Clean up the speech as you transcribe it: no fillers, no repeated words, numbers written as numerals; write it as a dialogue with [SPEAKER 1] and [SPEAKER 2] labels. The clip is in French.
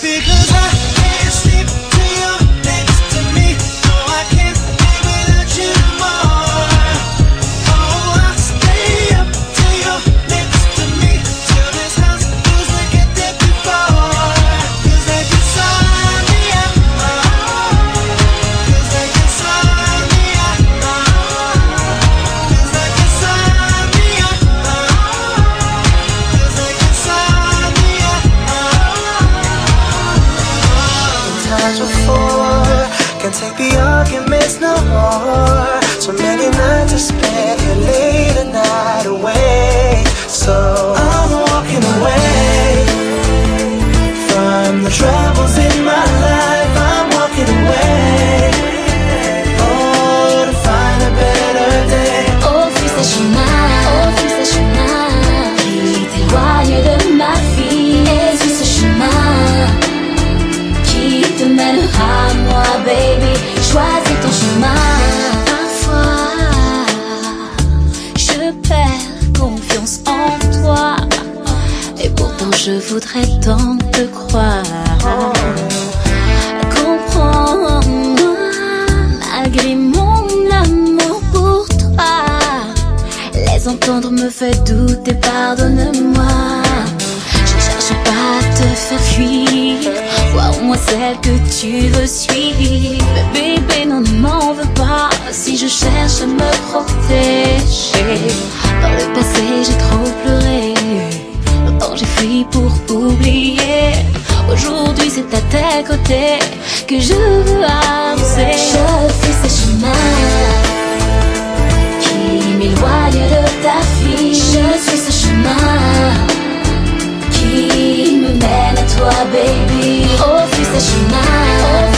[SPEAKER 1] Because I can't sleep till you're next to me. No, I can't live without you more. Oh, I'll stay up till you're next to me, till this house feels like it did before. 'Cause like inside me, cause like inside me, cause like inside me, cause like inside me, times before, can't take the arguments no more. So many nights I spent here late the night away. So I'm walking away from the troubles in my life. I'm walking away, oh, to find a better day.
[SPEAKER 2] Oh, fuis ce chemin qui t'éloigne de ma vie. Et suis ce chemin qui te mènera à moi, baby. Choisis ton chemin. Parfois, je perds confiance en toi. Et pourtant, je voudrais tant te croire. Comprends-moi, malgré mon amour pour toi. Les entendre me fait douter, pardonne-moi. Je cherche pas à te faire fuir, vois au moins celle que tu veux suivre. Mais bébé, non, ne m'en veux pas si je cherche à me protéger. Dans le passé, j'ai trop pleuré, longtemps j'ai fui pour oublier. Aujourd'hui, c'est à tes côtés que je veux avancer. Je fuis ce chemin qui m'éloigne de ta vie. Je suis ce chemin qui me mène à toi, baby. Oh, fuis ce chemin